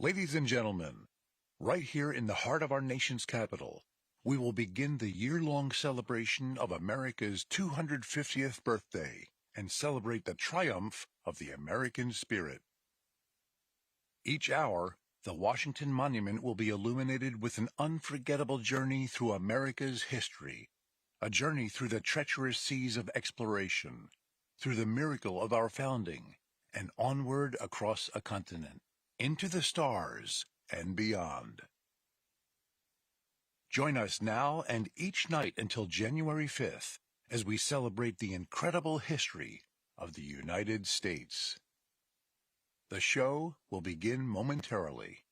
Ladies and gentlemen, right here in the heart of our nation's capital, we will begin the year-long celebration of America's 250th birthday and celebrate the triumph of the American spirit. Each hour, the Washington Monument will be illuminated with an unforgettable journey through America's history, a journey through the treacherous seas of exploration, through the miracle of our founding, and onward across a continent, into the stars and beyond. Join us now and each night until January 5th as we celebrate the incredible history of the United States. The show will begin momentarily.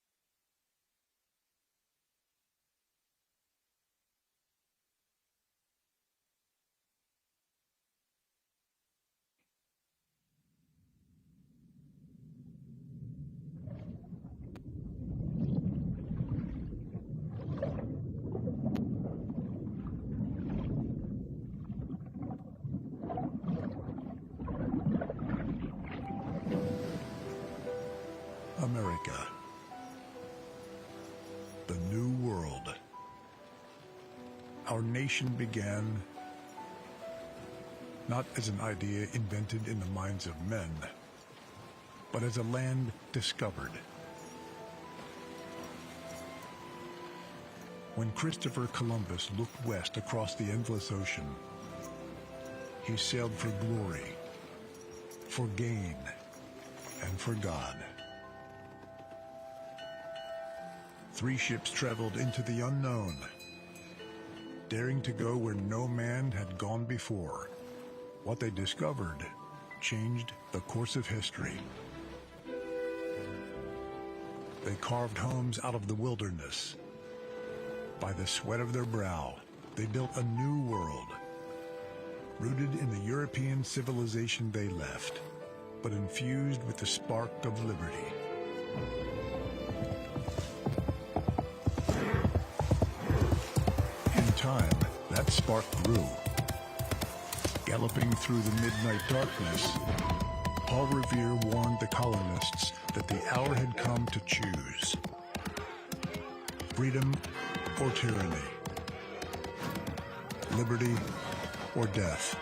America, the New World. Our nation began not as an idea invented in the minds of men, but as a land discovered. When Christopher Columbus looked west across the endless ocean, he sailed for glory, for gain, and for God. 3 ships traveled into the unknown, daring to go where no man had gone before. What they discovered changed the course of history. They carved homes out of the wilderness. By the sweat of their brow, they built a new world, rooted in the European civilization they left, but infused with the spark of liberty. Time, that spark grew. Galloping through the midnight darkness, Paul Revere warned the colonists that the hour had come to choose. Freedom or tyranny. Liberty or death.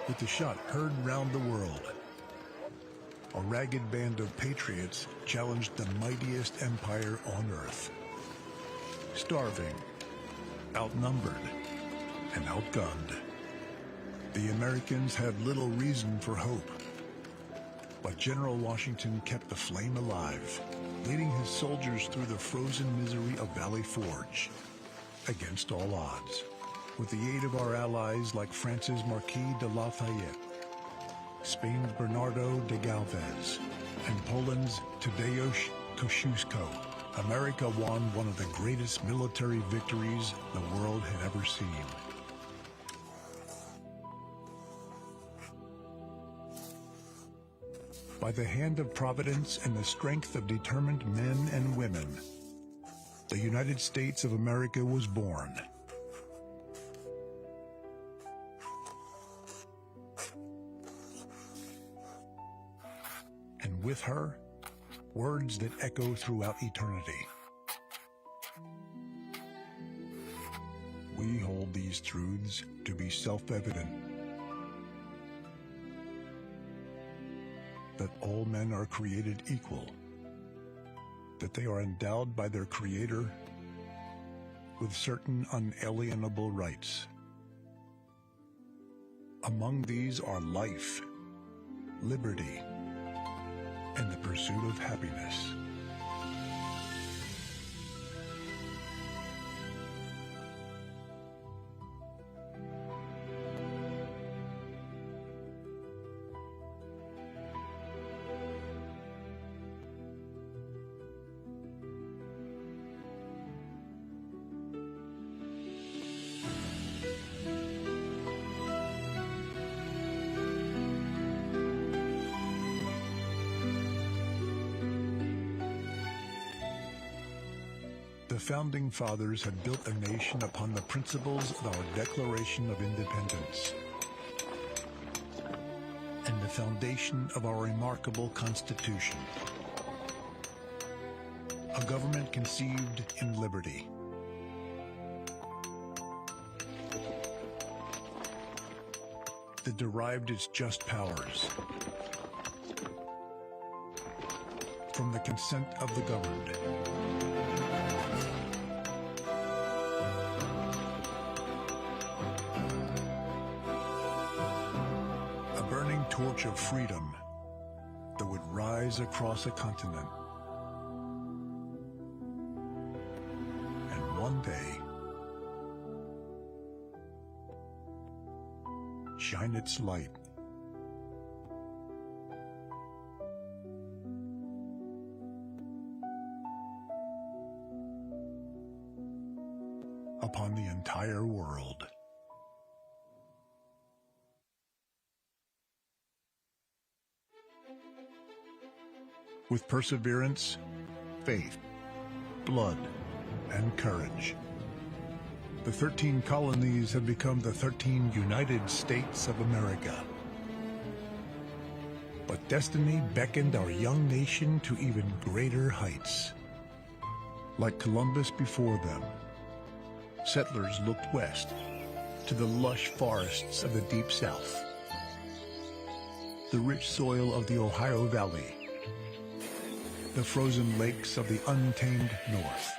With the shot heard round the world, a ragged band of patriots challenged the mightiest empire on earth. Starving, outnumbered, and outgunned, the Americans had little reason for hope. But General Washington kept the flame alive, leading his soldiers through the frozen misery of Valley Forge, against all odds, with the aid of our allies like France's Marquis de Lafayette, Spain's Bernardo de Galvez, and Poland's Tadeusz Kościuszko. America won one of the greatest military victories the world had ever seen. By the hand of Providence and the strength of determined men and women, the United States of America was born. And with her, words that echo throughout eternity. We hold these truths to be self-evident, that all men are created equal, that they are endowed by their Creator with certain unalienable rights. Among these are life, liberty, and the pursuit of happiness. The Founding Fathers had built a nation upon the principles of our Declaration of Independence. foundation of our remarkable Constitution. A government conceived in liberty. That derived its just powers from the consent of the governed. A burning torch of freedom that would rise across a continent. And one day, shine its light upon the entire world. With perseverance, faith, blood, and courage, the 13 colonies have become the 13 United States of America. But destiny beckoned our young nation to even greater heights. Like Columbus before them, settlers looked west to the lush forests of the Deep South, the rich soil of the Ohio Valley, the frozen lakes of the untamed North,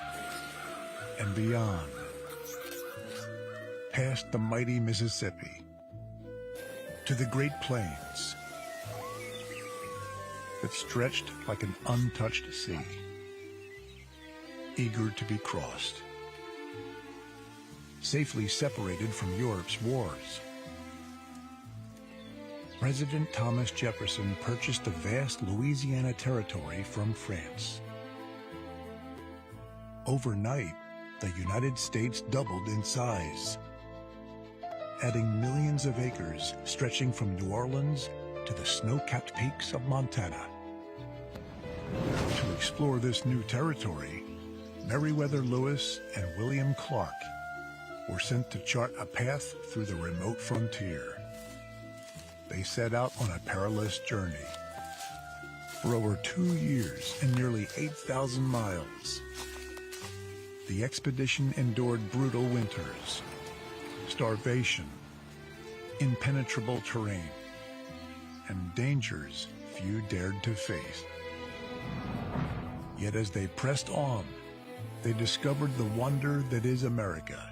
and beyond, past the mighty Mississippi, to the Great Plains that stretched like an untouched sea, eager to be crossed, safely separated from Europe's wars. President Thomas Jefferson purchased the vast Louisiana territory from France. Overnight, the United States doubled in size, adding millions of acres stretching from New Orleans to the snow-capped peaks of Montana. To explore this new territory, Meriwether Lewis and William Clark were sent to chart a path through the remote frontier. They set out on a perilous journey. For over 2 years and nearly 8,000 miles, the expedition endured brutal winters, starvation, impenetrable terrain, and dangers few dared to face. Yet as they pressed on, they discovered the wonder that is America.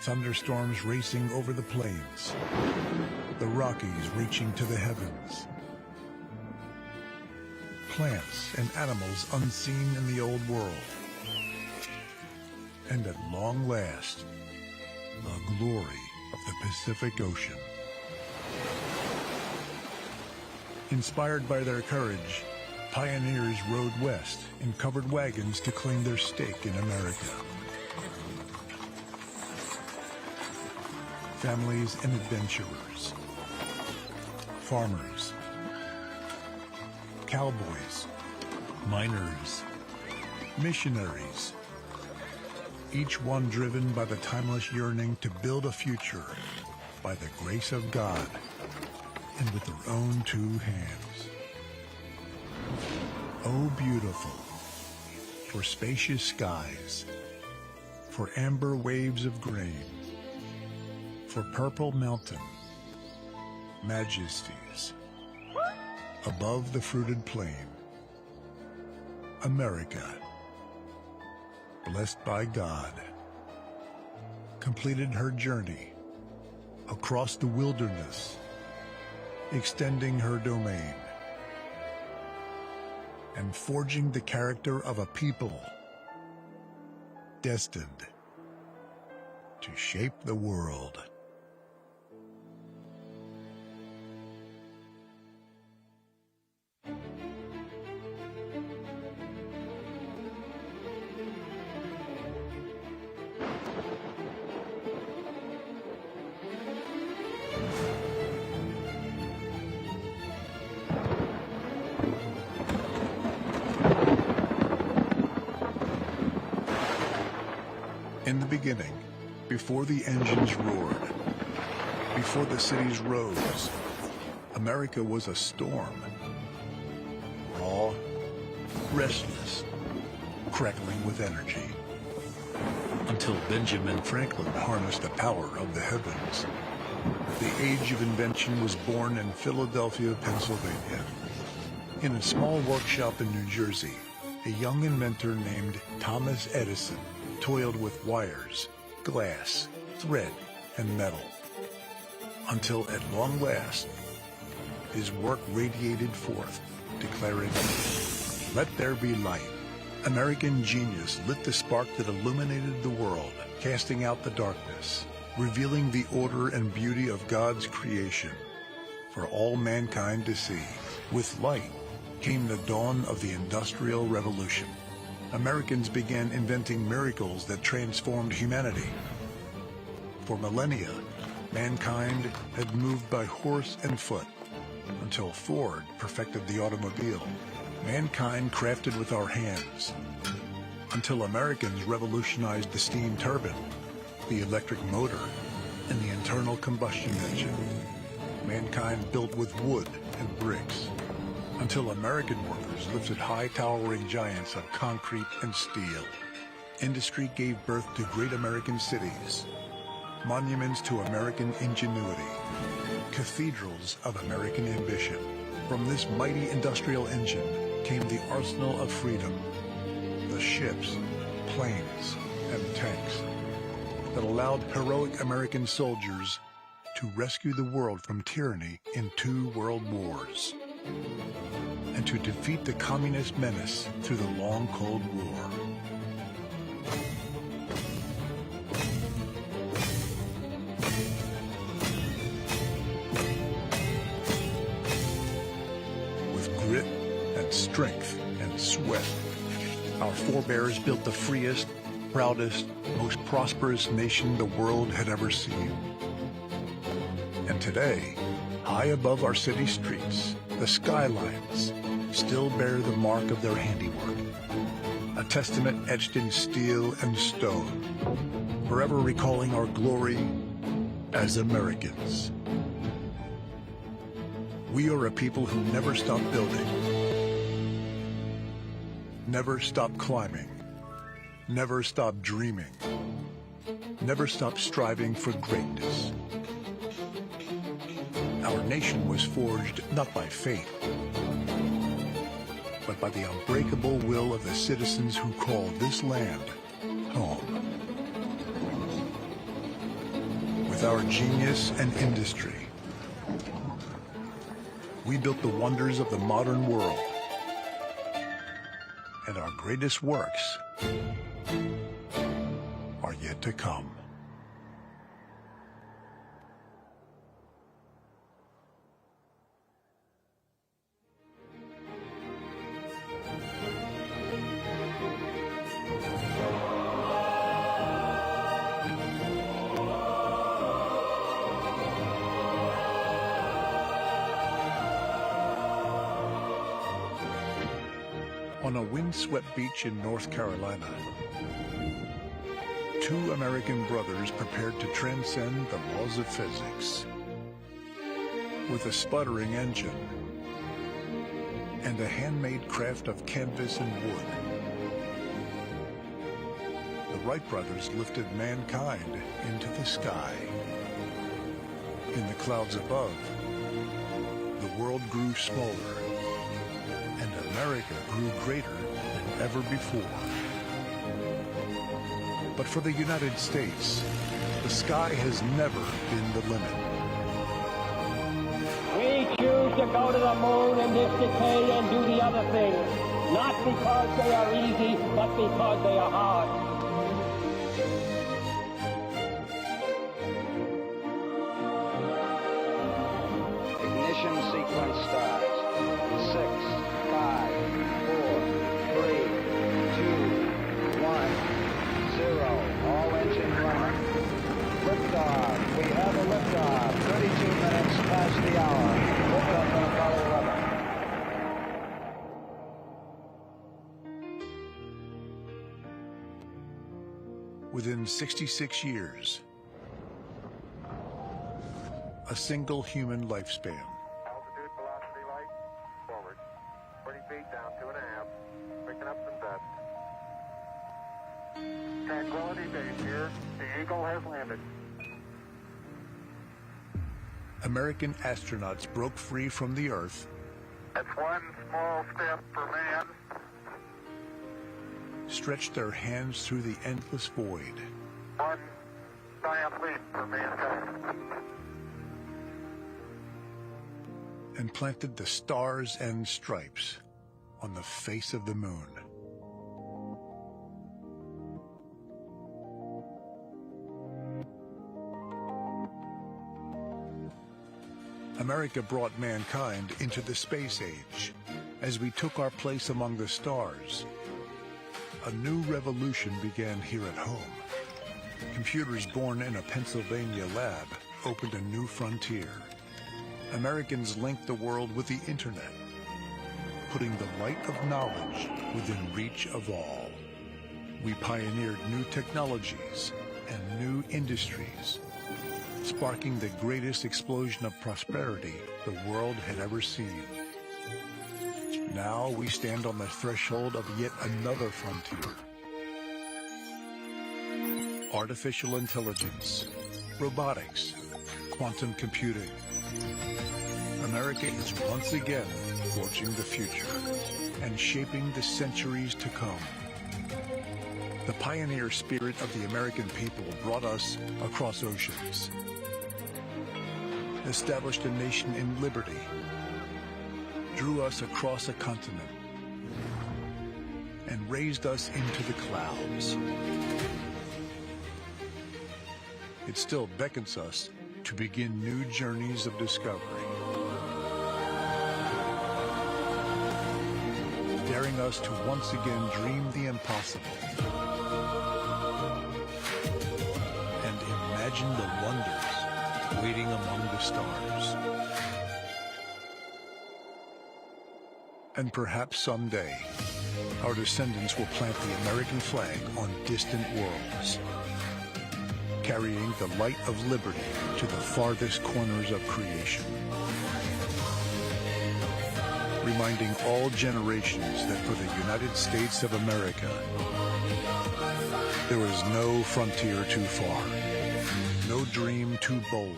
Thunderstorms racing over the plains, the Rockies reaching to the heavens, plants and animals unseen in the old world, and at long last, the glory of the Pacific Ocean. Inspired by their courage, pioneers rode west in covered wagons to claim their stake in America. Families and adventurers, farmers, cowboys, miners, missionaries, each one driven by the timeless yearning to build a future by the grace of God and with their own 2 hands. Oh, beautiful, for spacious skies, for amber waves of grain, for purple mountain majesties above the fruited plain. America, blessed by God, completed her journey across the wilderness, extending her domain and forging the character of a people destined to shape the world. In the beginning, before the engines roared, before the cities rose, America was a storm. Raw, restless, crackling with energy. Until Benjamin Franklin harnessed the power of the heavens. The age of invention was born in Philadelphia, Pennsylvania. In a small workshop in New Jersey, a young inventor named Thomas Edison toiled with wires, glass, thread, and metal. Until at long last, his work radiated forth, declaring, "Let there be light." American genius lit the spark that illuminated the world, casting out the darkness, revealing the order and beauty of God's creation for all mankind to see. With light came the dawn of the Industrial Revolution. Americans began inventing miracles that transformed humanity. For millennia, mankind had moved by horse and foot, until Ford perfected the automobile. Mankind crafted with our hands, until Americans revolutionized the steam turbine, the electric motor, and the internal combustion engine. Mankind built with wood and bricks, until American workers lifted high towering giants of concrete and steel. Industry gave birth to great American cities, monuments to American ingenuity, cathedrals of American ambition. From this mighty industrial engine came the arsenal of freedom, the ships, planes, and tanks that allowed heroic American soldiers to rescue the world from tyranny in 2 world wars, and to defeat the communist menace through the long Cold War. Grit and strength and sweat, our forebears built the freest, proudest, most prosperous nation the world had ever seen. And today, high above our city streets, the skylines still bear the mark of their handiwork, a testament etched in steel and stone, forever recalling our glory as Americans. We are a people who never stop building, never stop climbing, never stop dreaming, never stop striving for greatness. Our nation was forged not by fate, but by the unbreakable will of the citizens who call this land home. With our genius and industry, we built the wonders of the modern world, and our greatest works are yet to come. On a windswept beach in North Carolina, 2 American brothers prepared to transcend the laws of physics. With a sputtering engine and a handmade craft of canvas and wood, the Wright brothers lifted mankind into the sky. In the clouds above, the world grew smaller, and America grew greater than ever before. But for the United States, the sky has never been the limit. We choose to go to the moon in this decade and do the other things, not because they are easy, but because they are hard. Ignition sequence starts. 6, 5, 4, 3, 2, 1, 0. All engines running. Liftoff. We have a liftoff. 32 minutes past the hour. Liftoff on Apollo 11. Within 66 years, a single human lifespan, stage here. The Eagle has landed. American astronauts broke free from the Earth, That's one small step for man, stretched their hands through the endless void, one giant leap for mankind. and planted the stars and stripes on the face of the moon. America brought mankind into the space age as we took our place among the stars. A new revolution began here at home. Computers born in a Pennsylvania lab opened a new frontier. Americans linked the world with the internet, putting the light of knowledge within reach of all. We pioneered new technologies and new industries, sparking the greatest explosion of prosperity the world had ever seen. Now we stand on the threshold of yet another frontier. Artificial intelligence, robotics, quantum computing. America is once again forging the future and shaping the centuries to come. The pioneer spirit of the American people brought us across oceans, established a nation in liberty, drew us across a continent, and raised us into the clouds. It still beckons us to begin new journeys of discovery, daring us to once again dream the impossible and imagine the wonders waiting among the stars. And perhaps someday, our descendants will plant the American flag on distant worlds, carrying the light of liberty to the farthest corners of creation, reminding all generations that for the United States of America, there is no frontier too far, no dream too bold,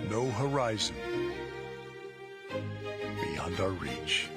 no horizon beyond our reach.